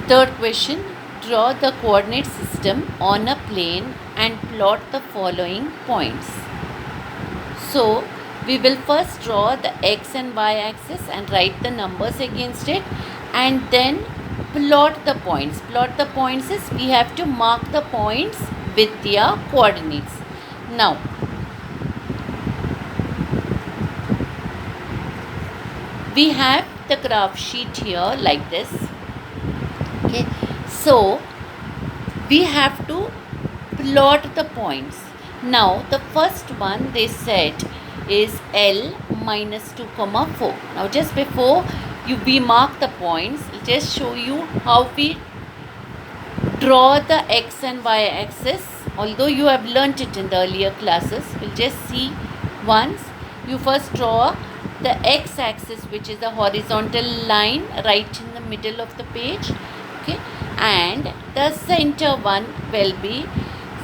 Third question, draw the coordinate system on a plane and plot the following points. So, we will first draw the x and y axis and write the numbers against it, and then plot the points. Plot the points is we have to mark the points with their coordinates. Now, we have the graph sheet here like this. Okay, so we have to plot the points. Now the first one they said is L minus 2 comma 4. Now just before we mark the points, I'll just show you how we draw the x and y axis. Although you have learnt it in the earlier classes, we'll just see once. You first draw the x axis, which is the horizontal line right in the middle of the page. Okay, and the center one will be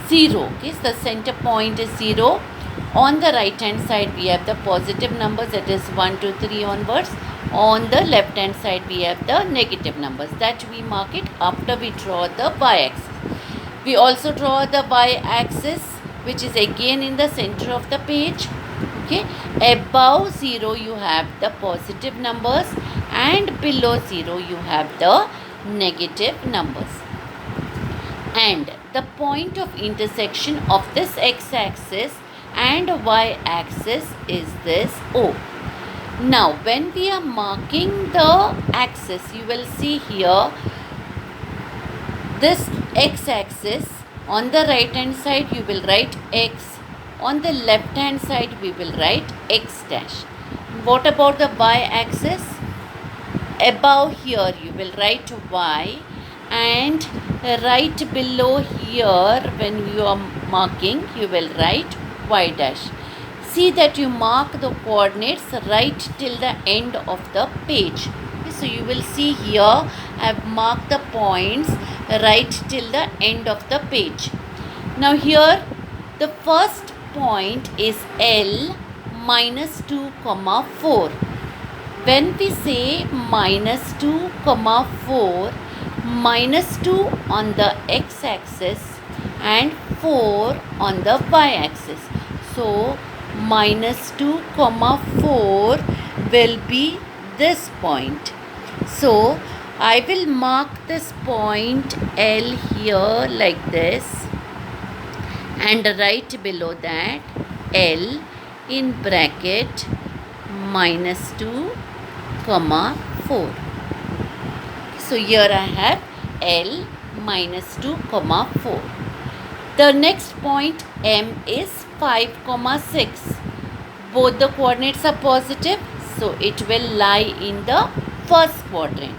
0. Okay, so the center point is 0. On the right hand side we have the positive numbers, that is 1, 2, 3 onwards. On the left hand side we have the negative numbers, that we mark it after we draw the y axis. We also draw the y axis, which is again in the center of the page. Okay, above 0 you have the positive numbers, and below 0 you have the negative numbers. And the point of intersection of this x-axis and y-axis is this O. Now when we are marking the axis, you will see here this x-axis. On the right hand side you will write x, on the left hand side we will write x dash. What about the y-axis? Above here you will write y, and right below here when you are marking you will write y dash. See that you mark the coordinates right till the end of the page. So you will see here I have marked the points right till the end of the page. Now here the first point is L minus 2 comma 4. When we say minus 2 comma 4, minus 2 on the x-axis and 4 on the y-axis. So minus 2 comma 4 will be this point. So I will mark this point L here like this, and right below that L in bracket minus 2 comma 4. So here I have L minus 2 comma 4. The next point M is 5 comma 6. Both the coordinates are positive, so it will lie in the first quadrant.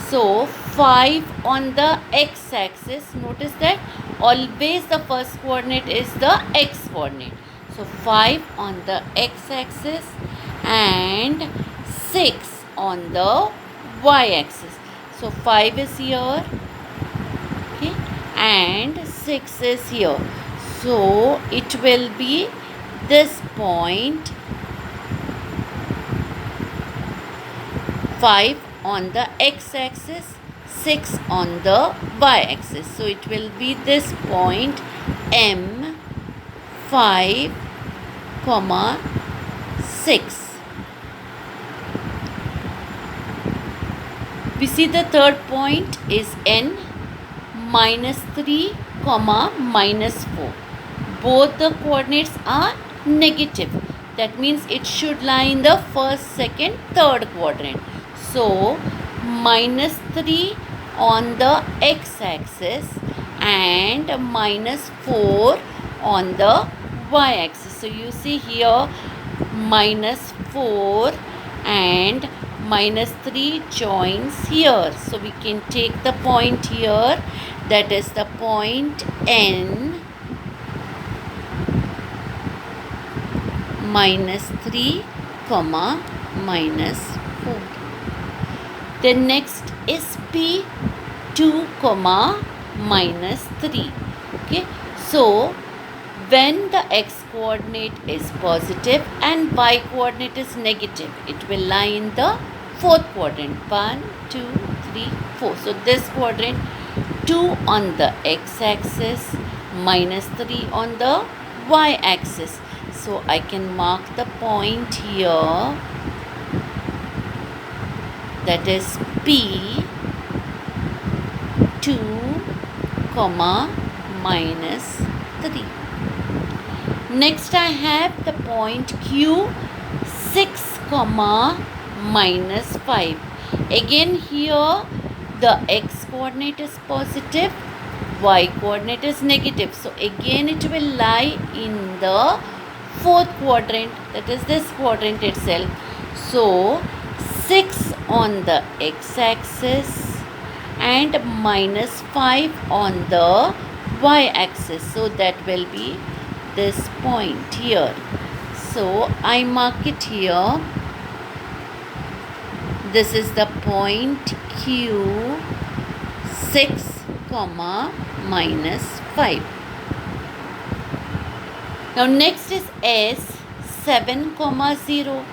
So 5 on the x-axis, notice that always the first coordinate is the x coordinate. So 5 on the x-axis and 6 on the y-axis. So 5 is here, okay, and 6 is here. So it will be this point, 5 on the x-axis, 6 on the y-axis. So it will be this point M 5 comma 6. We see the third point is N minus 3 comma minus 4. Both the coordinates are negative. That means it should lie in the first, second, third quadrant. So minus 3 on the x-axis and minus 4 on the y-axis. So you see here minus 4 and minus 3 joins here. So we can take the point here, that is the point N minus 3 comma minus 4. Then next is P 2 comma minus 3. Okay, so when the x coordinate is positive and y coordinate is negative, it will lie in the fourth quadrant. 1, 2, 3, 4. So this quadrant, 2 on the x-axis, minus 3 on the y-axis. So I can mark the point here, that is P 2, minus 3. Next I have the point Q 6, minus 5. Again here the x coordinate is positive, y coordinate is negative. So again it will lie in the fourth quadrant, that is this quadrant itself. So 6 on the x-axis and minus 5 on the y-axis. So that will be this point here. So I mark it here. This is the point Q 6, minus 5. Now next is S 7, 0.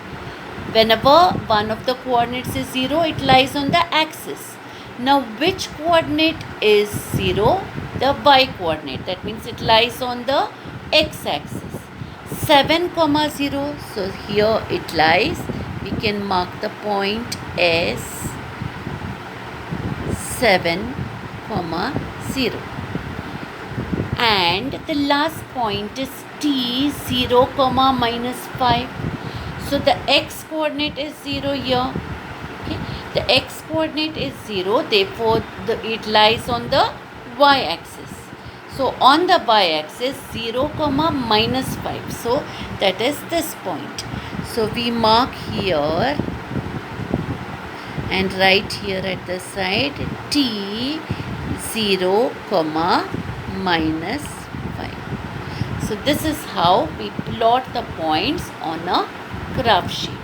Whenever one of the coordinates is 0, it lies on the axis. Now which coordinate is 0? The y coordinate. That means it lies on the x-axis. 7, 0. So here it lies. We can mark the point S 7, 0. And the last point is T 0, minus 5. So the x coordinate is 0 here. Okay. The x coordinate is 0, therefore it lies on the y-axis. So on the y-axis 0, minus 5. So that is this point. So we mark here and write here at the side T 0, minus 5. So this is how we plot the points on a graph sheet.